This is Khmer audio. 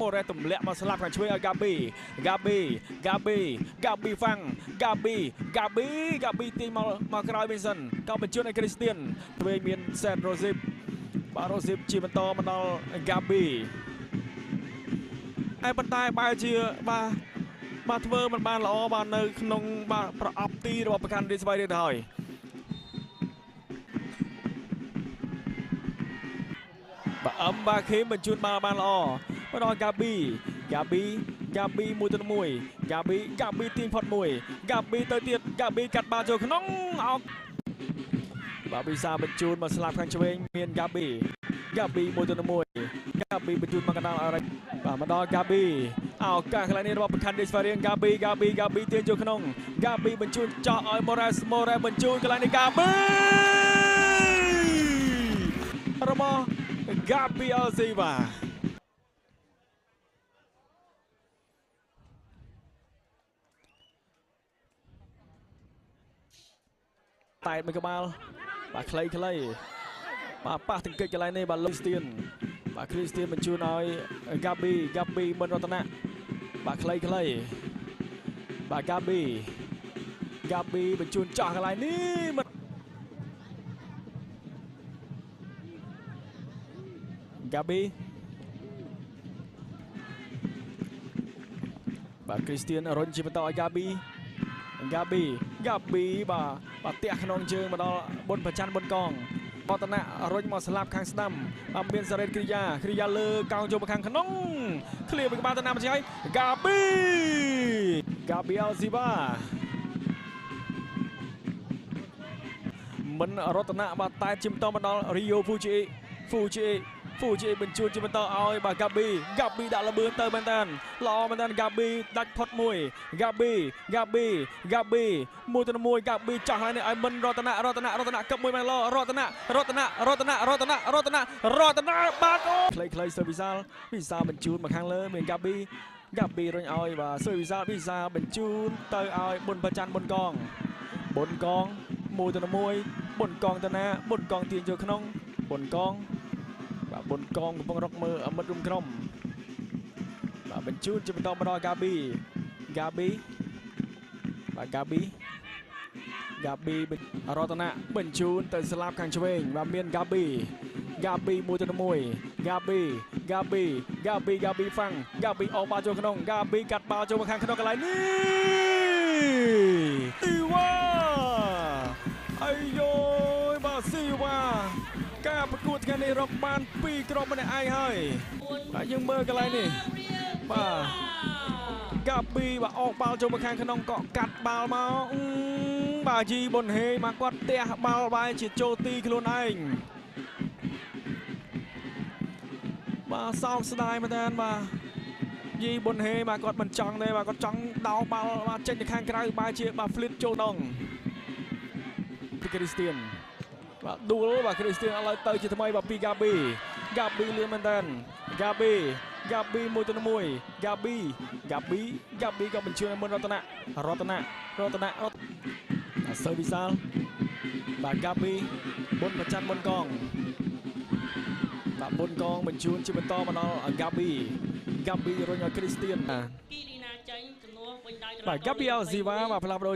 ម៉ូរ៉េទម្លាក់មកស្លាប់ខាងឆ្វេងឲ្យ Gabi ហ្វាំង Gabi ទាញមកក្រោយវិញសិនក៏បញ្ជូនឲ្យ Christian ឆ្វេងមាន Set Rosip បាទ Rosip ជាបន្តមកដល់ Gabi ហើយប៉ុន្តែបែរជាបាទធ្វើមិនបានល្អបាទនៅក្នុងបាទប្រអប់ទីរបស់ប្រកាន់រាជស្វ័យរៀងទៅហើយបាទបាខេបញ្ជូនបាល់បានល្អមកដល់ Gabi មួយទៅមួយ Gabi ទាញផុតមួយ Gabi ទៅទៀត Gabi កាត់បាល់ចូលក្នុងអោកបាទវិសាបញ្ជូនមកស្លាប់ខាងឆ្វេងមាន Gabi មួយទៅមួយ Gabi បញ្ជូនមកកណ្ដាលអរិចបាទមកដល់ Gabi ឱកាសកន្លែងនេះរបស់ប្រខណ្ឌ Desvarian Gabi ទាញចូលក្នុង Gabi បញ្ជូនចោះឲ្យ Morales បញ្ជូនកន្លែងនេះ Gabi របស់ Gabi Alziva តែមួយកបាល់បាទខ្លីបាទប៉ះទង្គិចកន្លែងនេះបាទ Christian បាទ Christian បញ្ជូនឲ្យ Gabi មិនរតនៈបាទខ្លីបាទ Gabi បញ្ជូនចោះកន្លែងនេះGabi បាទ Christian រុញជាបន្តឲ្យ Gabi បាទទះក្នុងជើងមកដល់បុនប្រច័នបុនកងបតនៈរុញមកស្លាប់ខាងស្ដាំបាទមានសារ៉េតគ្រីយ៉ាលើកោងចូលមកខាងក្នុងឃ្លៀបពីក្បាលទៅណាមកឆ្ងាយ Gabi Alziva មិនរតនៈបាទតែជាបន្តមកដល់ Rio Fuji បញ្ជូនជាបន្តឲ្យបាទ Gabi ដាក់ល្បឿនទៅមែនតើល្អមែនតើ Gabi ដាច់ផុតមួយ Gabi មួយទៅមួយ Gabi ចោះហើយនេះឲ្យមិនរតនៈកឹបមួយមែនល្អរតនៈបាទអូខ្លីសើវិសាលបញ្ជូនមកខាងលើមាន Gabi រុញឲ្យបាទសើវិសាលបញ្ជូនទៅឲ្យបុនប្រច័នបុនកងមួយទៅមួយបុនកងទៅណាបុនកងទាញចូលក្នុងបុនកងកំពុងរកមើលមិត្តរួមក្រុមបាទបញ្ជូនជាបន្តមកដល់ Gabi បាទ Gabi រតនៈបញ្ជូនទៅស្លាប់ខាងឆ្វេងបាទមាន Gabi មួយទៅមួយ Gabi ហ្វាំង Gabi អោបបាល់ចូលក្នុង Gabi កាត់បាល់ចូលមកខាងក្នុងកន្លែងនេះទីវ៉ាអាយយបាទស៊ីវ៉ាការប្រកួតថ្ងៃនេះរកបាន2ក្រុមម្នាក់ឯងហើយហើយយើងមើលកន្លែងនេះបាទ Gabi បាទអោបបាល់ចូលមកខាងក្នុងក៏កាត់បាល់មកបាទជីប៊ុនហេមកគាត់ទះបាល់បែរជាចូលទីខ្លួនឯងបាទសោកស្ដាយមែនតើបាទជីប៊ុនហេមកគាត់មិនចង់ទេបាទគាត់ចង់ដោបាល់បាទចេញទៅខាងក្រៅបែរជាបាទ flip ចូលដងពី Christian បាទដួលបាទ Christian ឥឡូវទៅជាថ្មីបាទពី Gabi លឿនមែនតើ Gabi មួយទៅមួយ Gabi ក៏បញ្ជូនឲ្យមុនរតនៈសើវិសាលបាទ Gabi បុនប្រច័នបុនកងបាទបុនកងបញ្ជូនជាបន្តមកដល់ Gabi រុញឲ្យ Christian បាទ Gabi Alziva បាទផ្លាស់ប្ដូរ